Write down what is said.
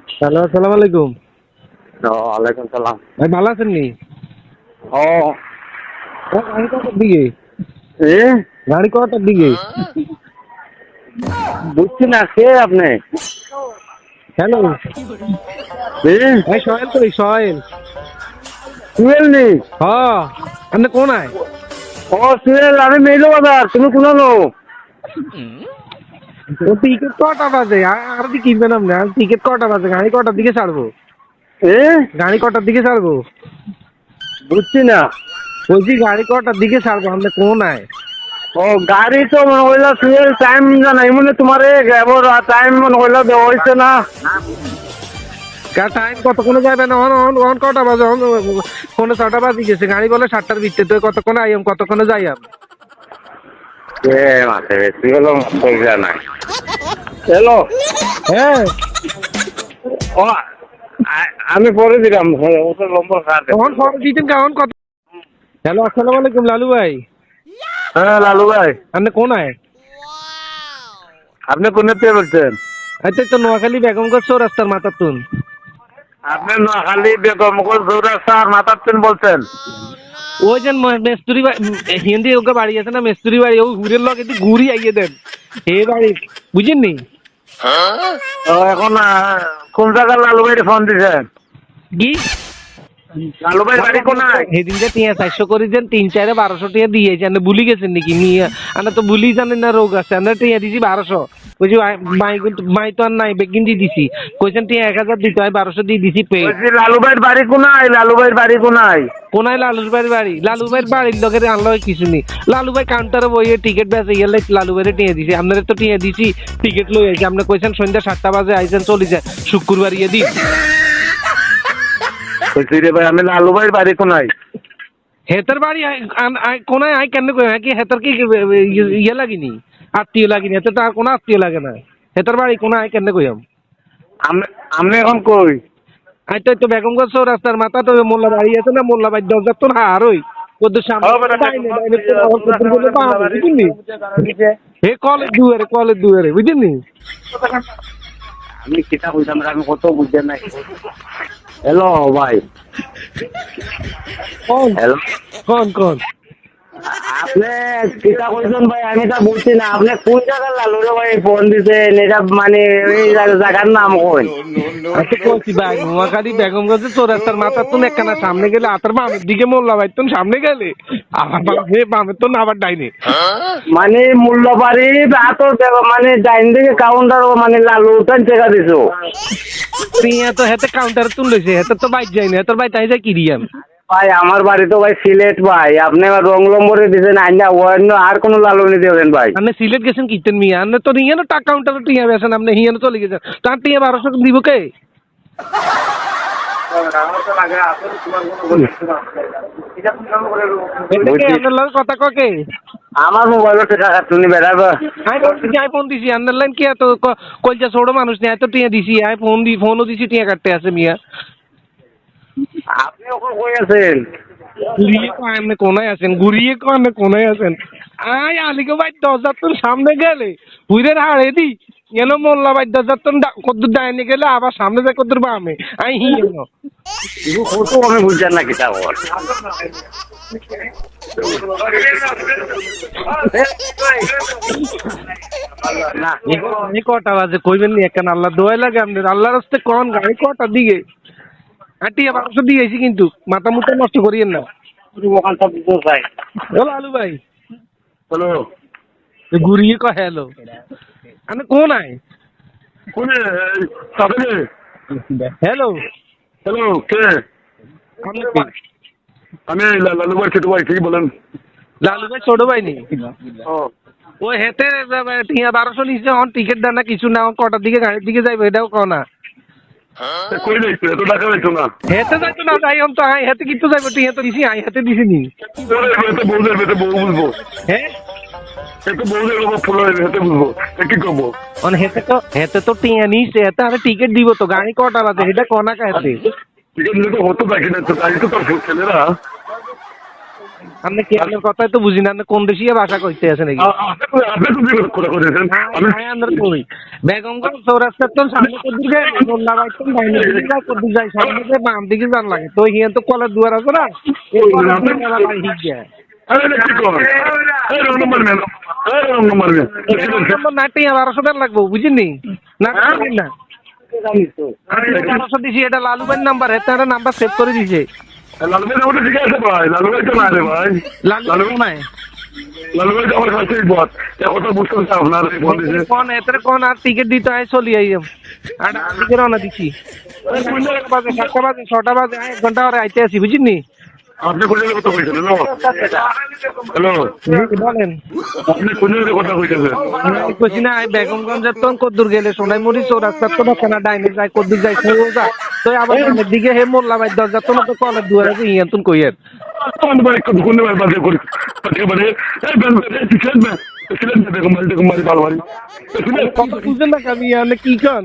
Hello, আসসালামু আলাইকুম। ওয়ালাইকুম সালাম। ভাই ভালো আছেন নি? ও গাড়ি কটার দিকে? এ গাড়ি কটার দিকে? বুঝছি না কে আপনি? হ্যালো, এ ভাই সোহেল কই সোহেল? সুয়েল নি? হ, আপনি কোন আয়? ও সুয়েল, আমি মেইলো বাজার, তুমি কোন নো? ও টিকিট কটা বাজে? আর দি কিনবেন আপনি? আর টিকিট কটা বাজে? গাড়ি কটার দিকে ছাড়বো? এ গাড়ি কটার দিকে ছাড়বো? বুঝছি না। বলছি গাড়ি কটার দিকে ছাড়বো? আপনি কোন আয়? ও গাড়ি তো মনে হইলো সুয়েল টাইম জানাই মনে তোমারে এবার টাইম মনে হইলো দেওয়া হইছে না। টাইম কতক্ষণে যাবেন? অন কটা বাজে? ফোনে 6টা বাজে গেছে, গাড়ি বলে 7টার ভিতরে। তো কতক্ষণে আইম, কতক্ষণে যাই আমি? এ মাসে বেশি হলো মাসে নাই। হ্যালো, হ্যাঁ, ও আমি পরে দিলাম ওটা নম্বর কাটে। তখন ফোন দিতেন কেমন কত? হ্যালো, আসসালামু আলাইকুম লালু ভাই। হ্যাঁ লালু ভাই, আপনি কোন আয়? আপনি কোন থেকে বলছেন? আচ্ছা, তো নোয়াখালী বেগমগঞ্জ চৌরাস্তার মাথার তুন। আপনি নোয়াখালী বেগমগঞ্জ চৌরাস্তার মাথার বলছেন? ওই যে মেস্তুরি হিন্দি ওকে বাড়ি আছে না, মেস্তুরি বাড়ি, ও ঘুরের লগ একটু ঘুরি আইয়ে দেন এই বাড়ি, বুঝেন নি? এখন কোন জায়গার লালু ভাই ফোন দিছেন? কি লালু ভাই বাড়ি কোনায়? সেদিন যে 400 করে দেন, 3-4-1200 টাকা দিয়েছে, আপনি ভুলি গেছেন নাকি মিয়া? আমরা তো ভুলি জানেন না, রোগ আছে। আমরা টিয়া দিছি 1200। বলছি মাই তো আর নাই, বেগিন দিয়ে দিছি। কইছেন টিয়া 1000 দিতে হয়, 1200 দিয়ে দিছি পে। বলছি লালু ভাইয়ের বাড়ি কোনায়? লালু ভাইয়ের বাড়ি কোনায়? কোনায় লালুর ভাইয়ের বাড়ি? লালু ভাইয়ের বাড়ির লোকের আনলো কিছু নেই। লালু ভাই কাউন্টারে বইয়ে টিকিট বেঁচে গেলে লালু ভাইয়ের টিয়া দিছি। আপনারা তো টিয়া দিছি, টিকিট লই আইছি। আপনি কইছেন সন্ধ্যা 7টা বাজে আইছেন, চলে যায় শুক্রবার ইয়ে দিন। বলছি রে ভাই, আমি লালু ভাইয়ের বাড়ি কোনায়? হেতার বাড়ি কোনায় আই কেন কই? কি হেতার কি ইয়ে লাগিনি? আত্মীয় লাগিনি? হেতে তো আর কোনো আত্মীয় লাগে না। হেতার বাড়ি কোনায় আই কেন কইম? আপনি এখন কই? আই তো বেগমগঞ্জ চৌরাস্তার মাথা তো মোল্লা বাড়ি আছে না, মোল্লা বাড়ি দরজার তো হার হই ওদের সামনে বুঝলি? হে কলের দুয়ারে বুঝলি? আমি কিতা বুঝলাম, আমি কত বুঝছেন নাই। হ্যালো ভাই, কোন হ্যালো, কোন কোন আপনি কিতা কইছেন ভাই? আমি তা বুঝছি না। আপনি কোন জায়গার লালু রে ভাই ফোন দিছেন? এটা মানে এই জায়গার নাম কই? আচ্ছা কইছি ভাই, নোয়াখালী বেগমগঞ্জের চৌরাস্তার মাথার তো একখানা সামনে গেলে আতার বামের দিকে মোল্লা ভাই তুমি সামনে গেলে আবার বামের তো না আবার ডাইনে। মানে মূল্যবাড়ি মানে ডাইন দিকে কাউন্টার মানে লালু উঠান টাকা দিছো। টিয়া তো হেতে কাউন্টার তুলছে, হেতে তো বাইক যাই না, হেতর বাই তাই যাই কিরিয়াম। ভাই আমার বাড়ি তো ভাই সিলেট ভাই, আপনি রং নম্বরে দিয়েছেন আইনা অন্য আর কোনো লালুনি দেবেন ভাই। আপনি সিলেট গেছেন কিতেন মিয়া? আপনি তো হিয়ানো টাকা কাউন্টারে টিয়া বেছেন, আপনি হিয়ানো চলে গেছেন। তার টিয়া 1200 দিব কে? আপনার লগে কথা ককে? আমার মোবাইলে টাকা কাটুনি বেড়াবো। আই ফোন দিছি আপনার লাইন কি এত কলজা ছোট মানুষ নেই, এত টিয়া দিছি। আই ফোনও দিছি, টিয়া কাটতে আছে মিয়া। আপনি ওখানে কই আছেন? ঘুরিয়ে কো আপনি কোনায় আছেন, ঘুরিয়ে কো আপনি কোনায় আছেন। আই আলিকে ভাই 10,000 তোর সামনে গেলে হুইরের হাড়ে দি কেন মোল্লা ভাই 10,000 তোর কদ্দুর ডাইনে গেলে আবার সামনে যায় কদ্দুর বামে আই হিয়েন কত আমি বুঝছেন না কিতা বল। না এই কটা বাজে কইবেন নি একখান? আল্লাহ দোয়াই লাগে আপনার, আল্লাহর রাস্তে কোন গাড়ি কটার দিকে? টিয়া 1200 দিয়েছি কিন্তু মাথা মুথা নষ্ট করিয়েন না। ও লালু ভাই, হ্যালো, ঘুরিয়ে কয় হ্যালো, আমি কোন আয়? কোনে তাহলে? হ্যালো, হ্যালো কে? আমি লালু ভাই ছোট ভাই, ঠিক বলেন। লালু ভাই ছোট ভাই নি? ও ও হেতে টিয়া 1200 নিচে অন টিকিট দেন না কিছু না, কটার দিকে গাড়ির দিকে যাইবে এটাও কও না। কই যাইছো? এত টাকা যাইছো না? হেতে যাইতো না, যাই তো আই হেতে কিন্তু যাইবো, টিয়া তো দিছি, আই হেতে দিছি নি। এতে বউ যাবে, এতে বউ বুঝবো। হ্যাঁ, এতে বউ যাবে, ফুল এতে বুঝবো কি করবো। অন হেতে তো টিয়া নিছে, হেতে আমি টিকিট দিব তো। গাড়ি কটা বাজে এটা কনা কাছে? ঠিক আছে, তো হতো বাকি না তো, তাই তো তোর ছেলেরা আপনি কি আপনার কথাই তো বুঝি না, আপনি কোন দেশীয় ভাষা কইতে আছেন নাকি? আপনি তো যে কথা কইতেছেন আমি বেগমগঞ্জ চৌরাস্তার তো সামনে কদ্দুর যায়, মোল্লা বাইতুল ডাইনে দিকে যায়, কদ্দুর যায় সামনে যে বাম দিকে যান লাগে, তো হিয়ান তো কলের দুয়ার আছে না, এই কলের দুয়ার লাগে হিক যায়। আরে কি কর এই রং নম্বর মেন না টিয়া 1200 টাকা লাগবো, বুঝিনি না? না 1200 দিছি, এটা লালু ভাইয়ের নাম্বার, এটা নাম্বার সেভ করে দিছে। লালু ভাই ওটা ঠিক আছে ভাই, লালু ভাই তো না রে ভাই, লালু নাই লালু ভাই তো আমার কাছেই বট, এ কথা বুঝতে পারছি আপনার এই বল দিছে কোন এতে কোন আর টিকিট দিতে হয়, চলি আইম আর দিকে রওনা দিছি। 7টা বাজে 6টা বাজে 1 ঘন্টা পরে আইতে আসি, বুঝিনি? আপনি কোন জায়গায় কথা কইছেন? হ্যালো বলেন। আপনি কোন জায়গায় কথা কইতেছেন? আমি কইছি না বেগমগঞ্জের তো কদ্দুর গেলে সোনাইমুড়ি চৌরাস্তার তো না ডাইনে যায়, কদ্দুর যায় সোজা, তো আবার সামনের দিকে হে মোল্লা ভাই দরজা তো না, তো কলের দুয়ার আছে হিয়ান তুন কইয়ের। আমি ভাই কোন জায়গায় বাজে করি পাঠিয়ে বাজে এই বেন এই টিকেট মে টিকেট মে দেখো মারি বালমারি বুঝেন না আমি কি কন